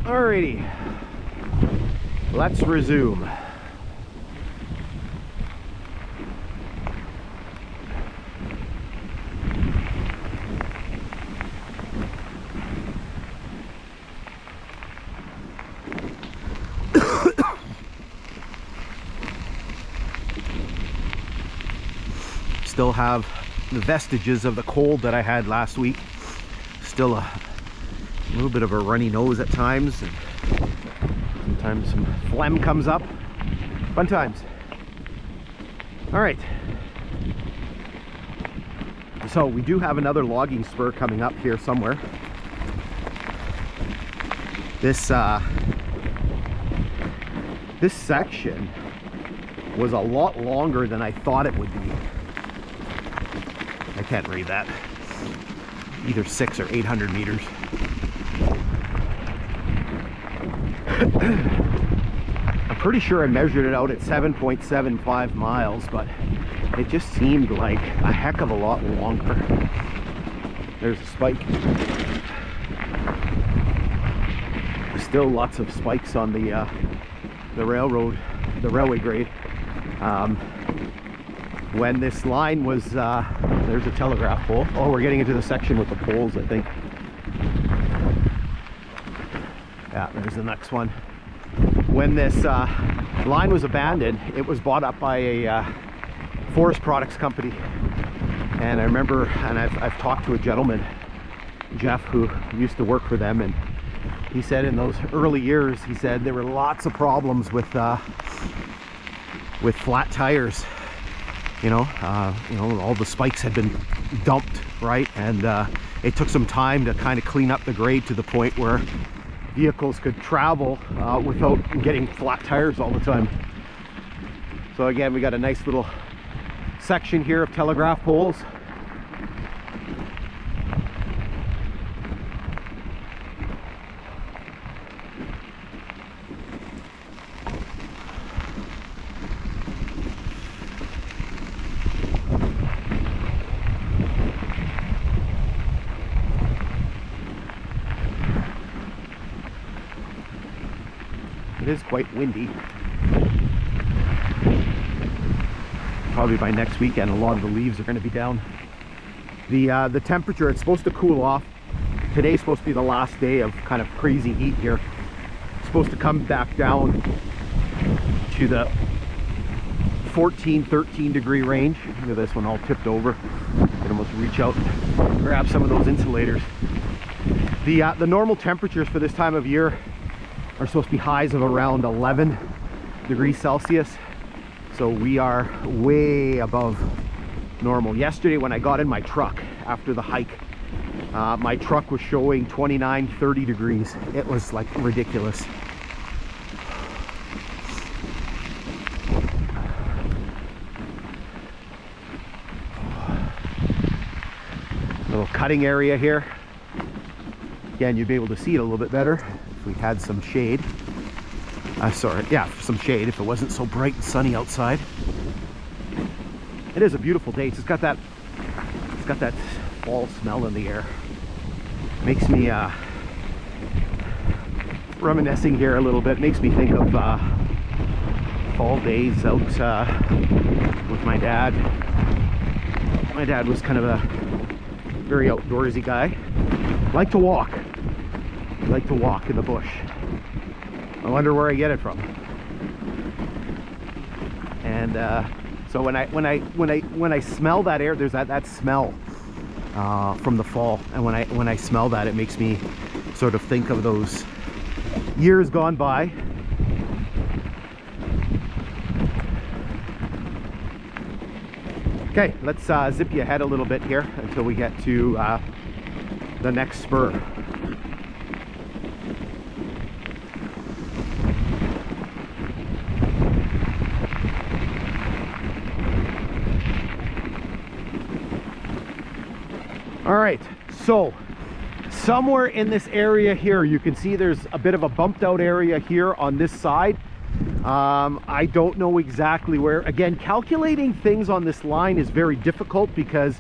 Alrighty, let's resume. Still have the vestiges of the cold that I had last week. Still a little bit of a runny nose at times, and sometimes some phlegm comes up. Fun times. All right. So we do have another logging spur coming up here somewhere. This section was a lot longer than I thought it would be. I can't read that. Either 600 or 800 meters. I'm pretty sure I measured it out at 7.75 miles, but it just seemed like a heck of a lot longer. There's a spike. There's still lots of spikes on the railway grade. When this line was, there's a telegraph pole. Oh, we're getting into the section with the poles, I think. Yeah, there's the next one. When this line was abandoned, it was bought up by a forest products company. And I remember, and I've talked to a gentleman, Jeff, who used to work for them, and he said in those early years, he said there were lots of problems with flat tires. You know, all the spikes had been dumped, right? And it took some time to kind of clean up the grade to the point where vehicles could travel without getting flat tires all the time. So again, we got a nice little section here of telegraph poles. It is quite windy. Probably by next weekend a lot of the leaves are going to be down. The temperature, it's supposed to cool off. Today's supposed to be the last day of kind of crazy heat here. It's supposed to come back down to the 14-13 degree range. Look at this one all tipped over. I can almost reach out and grab some of those insulators. The normal temperatures for this time of year are supposed to be highs of around 11 degrees Celsius. So we are way above normal. Yesterday when I got in my truck after the hike, my truck was showing 29-30 degrees. It was like ridiculous. Little cutting area here. Again, you'd be able to see it a little bit better if we had some shade. Sorry, yeah, some shade if it wasn't so bright and sunny outside. It is a beautiful day. It's got that fall smell in the air. Makes me reminiscing here a little bit. Makes me think of fall days out with my dad. My dad was kind of a very outdoorsy guy. Liked to walk. Like to walk in the bush. I wonder where I get it from. And so when I smell that air, there's that smell from the fall, and when I smell that, it makes me sort of think of those years gone by. Okay, let's zip you ahead a little bit here until we get to the next spur. All right, so somewhere in this area here, you can see there's a bit of a bumped out area here on this side. I don't know exactly where. Again, calculating things on this line is very difficult because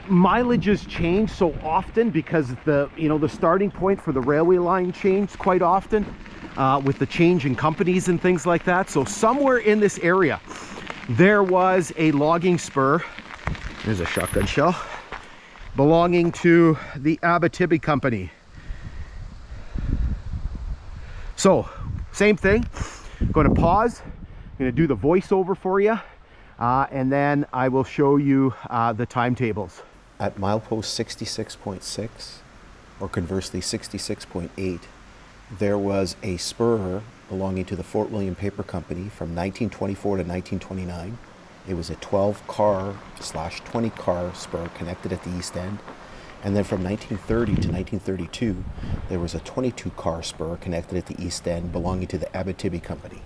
mileages change so often because the starting point for the railway line changed quite often with the change in companies and things like that. So somewhere in this area there was a logging spur. There's a shotgun shell belonging to the Abitibi Company. So same thing, I'm going to pause, I'm going to do the voiceover for you, and then I will show you the timetables. At milepost 66.6, or conversely 66.8, there was a spur belonging to the Fort William Paper Company from 1924 to 1929. It was a 12-car/20-car spur connected at the east end. And then from 1930 to 1932, there was a 22-car spur connected at the east end belonging to the Abitibi Company.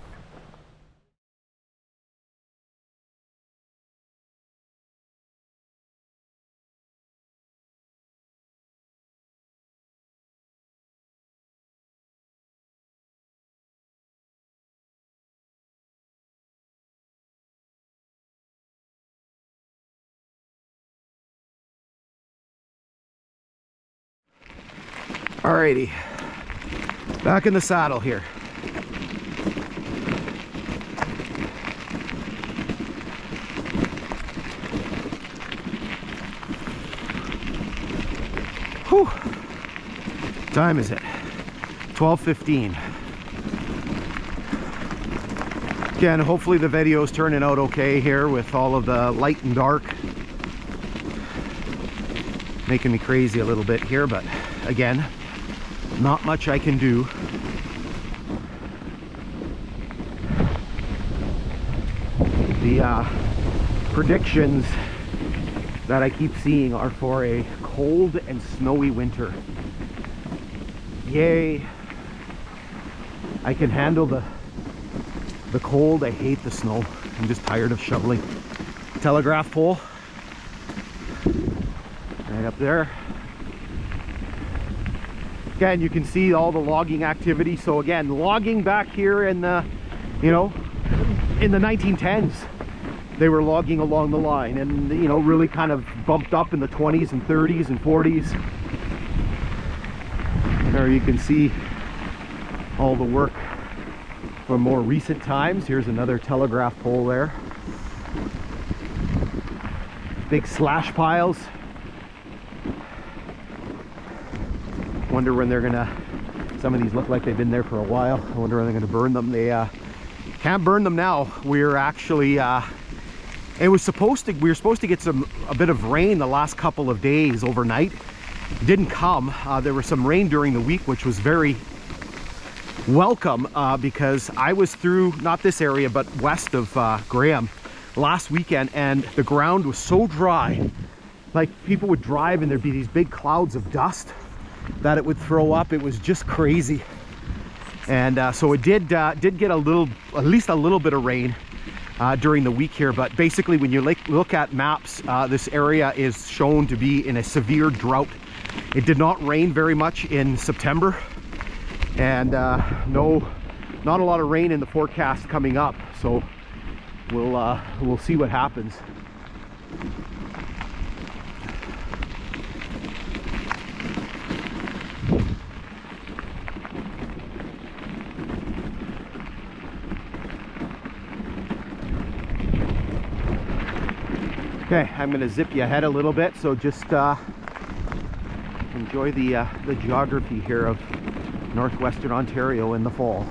Alrighty, back in the saddle here. Whew. Time is it? 12:15. Again, hopefully the video's turning out okay here with all of the light and dark. Making me crazy a little bit here, but again, not much I can do. The predictions that I keep seeing are for a cold and snowy winter. Yay! I can handle the cold. I hate the snow. I'm just tired of shoveling. Telegraph pole right up there. Again, you can see all the logging activity. So again, logging back here in the, in the 1910s, they were logging along the line, and really kind of bumped up in the 20s and 30s and 40s. There you can see all the work from more recent times. Here's another telegraph pole there. Big slash piles. Wonder when they're gonna, some of these look like they've been there for a while. I wonder when they're gonna burn them. They can't burn them now. We're actually we were supposed to get a bit of rain the last couple of days overnight. It didn't come. There was some rain during the week, which was very welcome because I was through, not this area, but west of Graham last weekend, and the ground was so dry. Like, people would drive and there'd be these big clouds of dust that it would throw up. It was just crazy. And so it did get at least a little bit of rain during the week here. But basically, when you look at maps, this area is shown to be in a severe drought. It did not rain very much in September, and not a lot of rain in the forecast coming up. So we'll see what happens. Okay, I'm going to zip you ahead a little bit, so just enjoy the geography here of northwestern Ontario in the fall.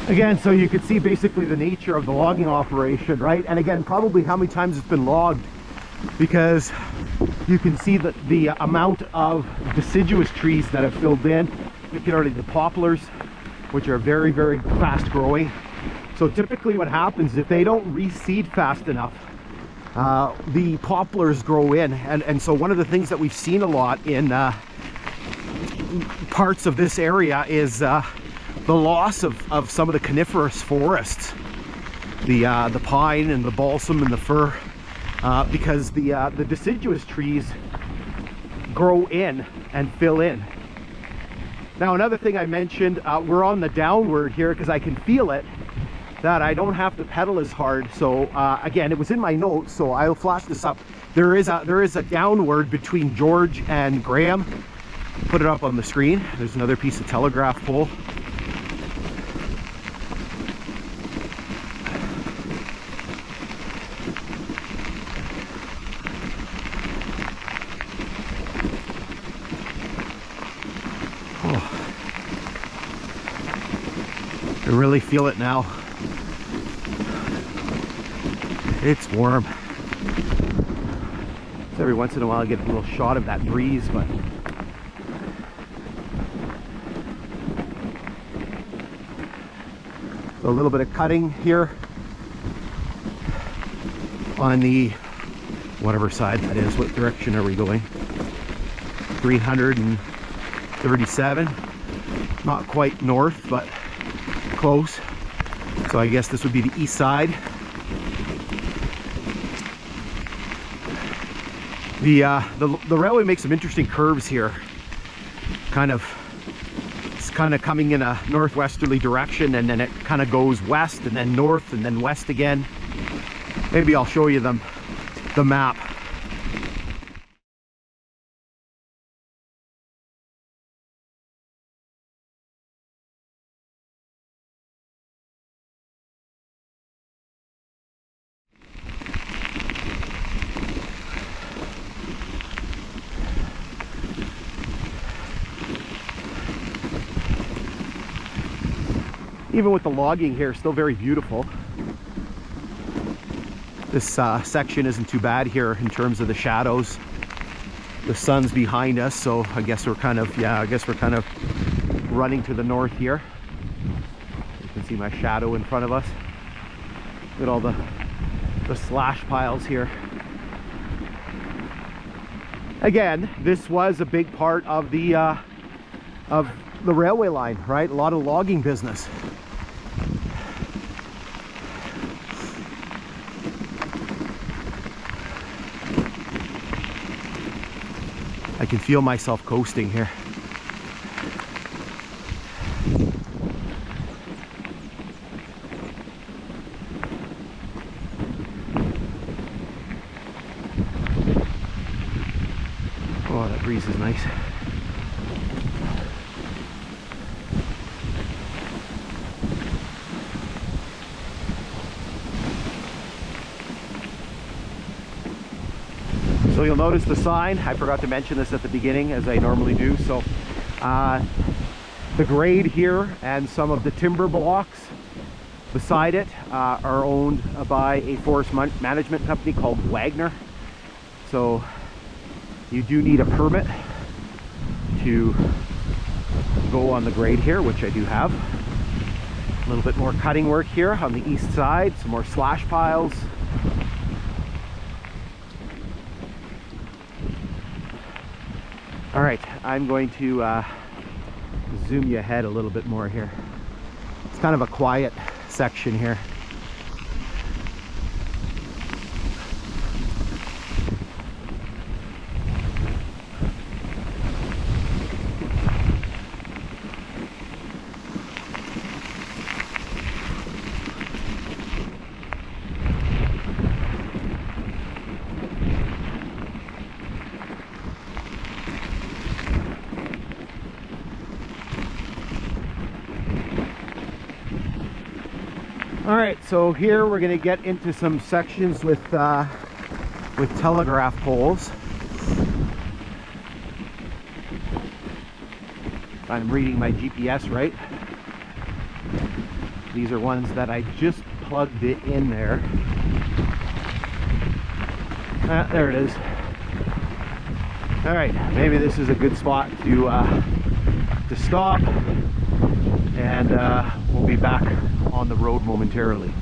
Again, so you could see basically the nature of the logging operation, right? And again, probably how many times it's been logged, because you can see that the amount of deciduous trees that have filled in, particularly the poplars, which are very, very fast growing. So typically what happens, if they don't reseed fast enough, the poplars grow in. And so one of the things that we've seen a lot in parts of this area is the loss of some of the coniferous forests. the pine and the balsam and the fir, because the deciduous trees grow in and fill in. Now, another thing I mentioned, we're on the downward here because I can feel it, that I don't have to pedal as hard. So again, it was in my notes, so I'll flash this up. There is a downward between George and Graham. Put it up on the screen. There's another piece of telegraph pole. I really feel it now. It's warm. So every once in a while I get a little shot of that breeze, but so a little bit of cutting here on the whatever side that is. What direction are we going? 337. Not quite north, but close. So I guess this would be the east side. The railway makes some interesting curves here. It's kind of coming in a northwesterly direction, and then it kind of goes west and then north and then west again. Maybe I'll show you the map. Even with the logging here, still very beautiful. This section isn't too bad here in terms of the shadows. The sun's behind us, so I guess we're kind of running to the north here. You can see my shadow in front of us. Look at all the slash piles here. Again, this was a big part of the railway line, right? A lot of logging business. I can feel myself coasting here. Oh, that breeze is nice. So you'll notice the sign. I forgot to mention this at the beginning, as I normally do. So the grade here and some of the timber blocks beside it are owned by a forest management company called Wagner. So you do need a permit to go on the grade here, which I do have. A little bit more cutting work here on the east side, some more slash piles. All right, I'm going to zoom you ahead a little bit more here. It's kind of a quiet section here. All right, so here we're going to get into some sections with telegraph poles. If I'm reading my GPS right. These are ones that I just plugged it in there. There it is. All right, maybe this is a good spot to stop, and we'll be back on the road momentarily.